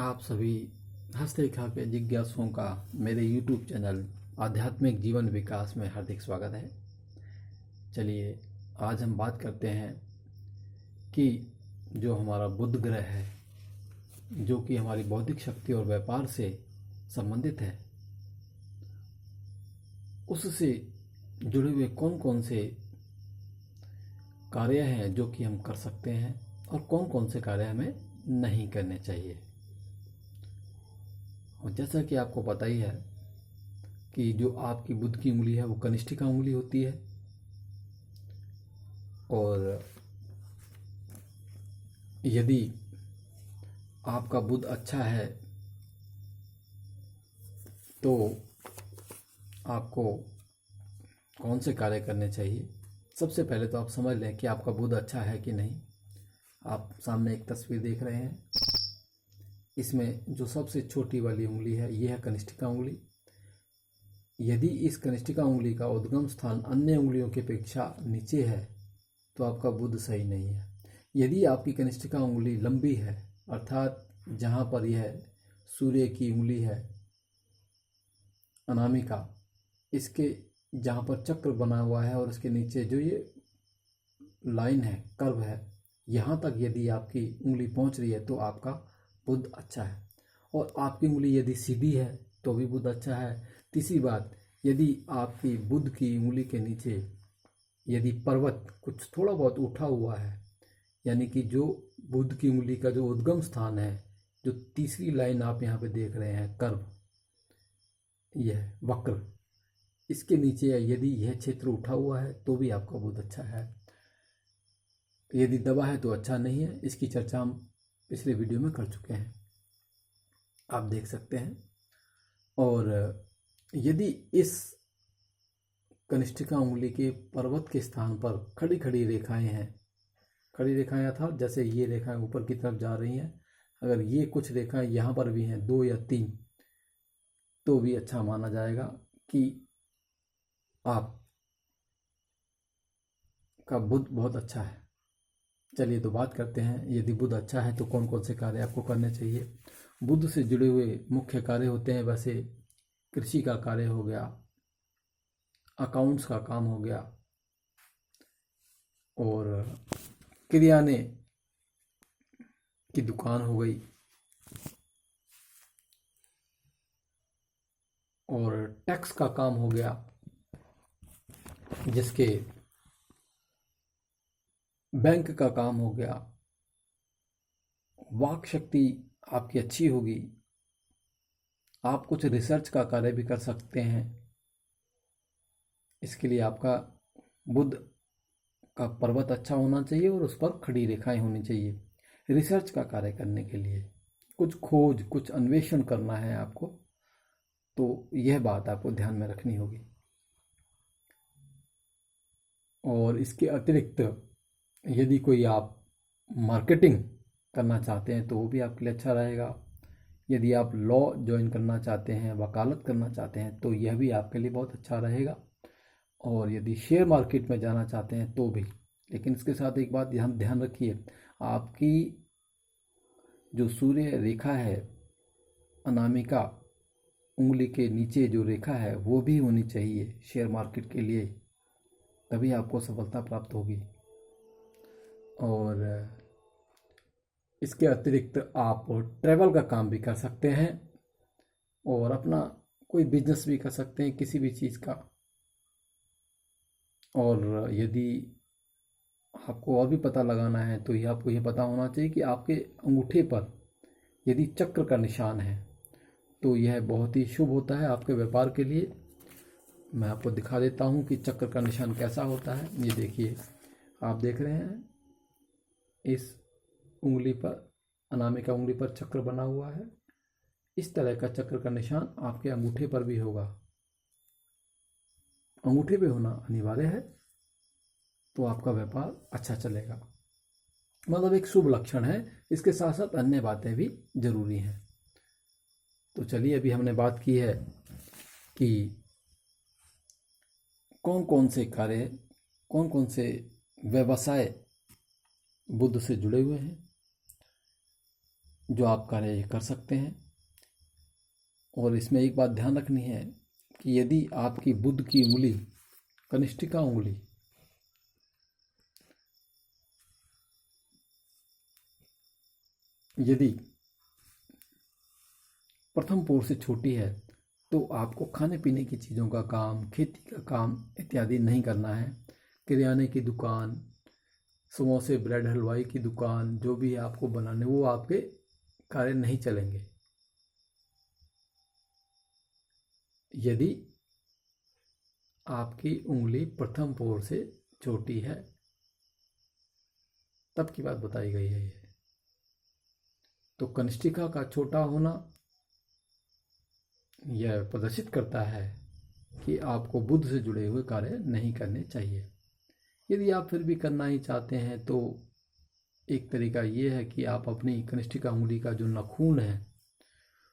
आप सभी हस्तरेखा के जिज्ञासुओं का मेरे YouTube चैनल आध्यात्मिक जीवन विकास में हार्दिक स्वागत है। चलिए आज हम बात करते हैं कि जो हमारा बुध ग्रह है, जो कि हमारी बौद्धिक शक्ति और व्यापार से संबंधित है, उससे जुड़े हुए कौन कौन से कार्य हैं जो कि हम कर सकते हैं और कौन कौन से कार्य हमें नहीं करने चाहिए। और जैसा कि आपको पता ही है कि जो आपकी बुध की उंगली है वो कनिष्ठिका उंगली होती है, और यदि आपका बुध अच्छा है तो आपको कौन से कार्य करने चाहिए। सबसे पहले तो आप समझ लें कि आपका बुध अच्छा है कि नहीं। आप सामने एक तस्वीर देख रहे हैं, इसमें जो सबसे छोटी वाली उंगली है ये है कनिष्ठिका उंगली। यदि इस कनिष्ठिका उंगली का उद्गम स्थान अन्य उंगलियों की अपेक्षा नीचे है तो आपका बुध सही नहीं है। यदि आपकी कनिष्ठिका उंगली लंबी है, अर्थात जहाँ पर यह सूर्य की उंगली है अनामिका, इसके जहाँ पर चक्र बना हुआ है और उसके नीचे जो ये लाइन है, कर्व है, यहाँ तक यदि आपकी उंगली पहुँच रही है तो आपका बुध अच्छा है। और आपकी उंगली यदि सीधी है तो भी बुध अच्छा है। तीसरी बात, यदि आपकी बुध की उंगली के नीचे यदि पर्वत कुछ थोड़ा बहुत उठा हुआ है, यानी कि जो बुध की उंगली का जो उद्गम स्थान है, जो तीसरी लाइन आप यहाँ पे देख रहे हैं, कर्व, यह वक्र, इसके नीचे यदि यह क्षेत्र उठा हुआ है तो भी आपका बुध अच्छा है। यदि दबा है तो अच्छा नहीं है। इसकी चर्चा हम पिछले वीडियो में कर चुके हैं, आप देख सकते हैं। और यदि इस कनिष्ठिका उंगली के पर्वत के स्थान पर खड़ी खड़ी रेखाएं हैं, खड़ी रेखाएं अर्थात जैसे ये रेखाएं ऊपर की तरफ जा रही हैं, अगर ये कुछ रेखाएं यहाँ पर भी हैं 2 या 3, तो भी अच्छा माना जाएगा कि आप का बुध बहुत अच्छा है। चलिए तो बात करते हैं, यदि बुध अच्छा है तो कौन कौन से कार्य आपको करने चाहिए। बुध से जुड़े हुए मुख्य कार्य होते हैं, वैसे कृषि का कार्य हो गया, अकाउंट्स का काम हो गया, और किराने की दुकान हो गई, और टैक्स का काम हो गया, जिसके बैंक का काम हो गया। वाक शक्ति आपकी अच्छी होगी। आप कुछ रिसर्च का कार्य भी कर सकते हैं। इसके लिए आपका बुध का पर्वत अच्छा होना चाहिए और उस पर खड़ी रेखाएं होनी चाहिए। रिसर्च का कार्य करने के लिए कुछ खोज, कुछ अन्वेषण करना है आपको, तो यह बात आपको ध्यान में रखनी होगी। और इसके अतिरिक्त यदि कोई आप मार्केटिंग करना चाहते हैं तो वो भी आपके लिए अच्छा रहेगा। यदि आप लॉ ज्वाइन करना चाहते हैं, वकालत करना चाहते हैं, तो यह भी आपके लिए बहुत अच्छा रहेगा। और यदि शेयर मार्केट में जाना चाहते हैं तो भी। लेकिन इसके साथ एक बात ध्यान रखिए, आपकी जो सूर्य रेखा है अनामिका उंगली के नीचे जो रेखा है वो भी होनी चाहिए शेयर मार्केट के लिए, तभी आपको सफलता प्राप्त होगी। और इसके अतिरिक्त आप ट्रैवल का काम भी कर सकते हैं और अपना कोई बिजनेस भी कर सकते हैं किसी भी चीज़ का। और यदि आपको और भी पता लगाना है तो आपको ये पता होना चाहिए कि आपके अंगूठे पर यदि चक्र का निशान है तो यह बहुत ही शुभ होता है आपके व्यापार के लिए। मैं आपको दिखा देता हूँ कि चक्र का निशान कैसा होता है। ये देखिए, आप देख रहे हैं इस उंगली पर, अनामिका उंगली पर चक्र बना हुआ है। इस तरह का चक्र का निशान आपके अंगूठे पर भी होगा। अंगूठे पे होना अनिवार्य है, तो आपका व्यापार अच्छा चलेगा। मतलब एक शुभ लक्षण है। इसके साथ साथ अन्य बातें भी जरूरी हैं। तो चलिए, अभी हमने बात की है कि कौन कौन से कार्य, कौन कौन से व्यवसाय बुध से जुड़े हुए हैं। जो आप कार्य कर सकते हैं। और इसमें एक बात ध्यान रखनी है कि यदि आपकी बुध की उंगली, कनिष्ठिका उंगली, यदि प्रथम पोर से छोटी है तो आपको खाने पीने की चीज़ों का काम, खेती का काम इत्यादि नहीं करना है। किराने की दुकान, समोसे, ब्रेड, हलवाई की दुकान, जो भी आपको बनाने, वो आपके कार्य नहीं चलेंगे। यदि आपकी उंगली प्रथम पोर से छोटी है, तब की बात बताई गई है ये। तो कनिष्ठिका का छोटा होना यह प्रदर्शित करता है कि आपको बुध से जुड़े हुए कार्य नहीं करने चाहिए। यदि आप फिर भी करना ही चाहते हैं तो एक तरीका ये है कि आप अपनी कनिष्ठिका उंगली का जो नाखून है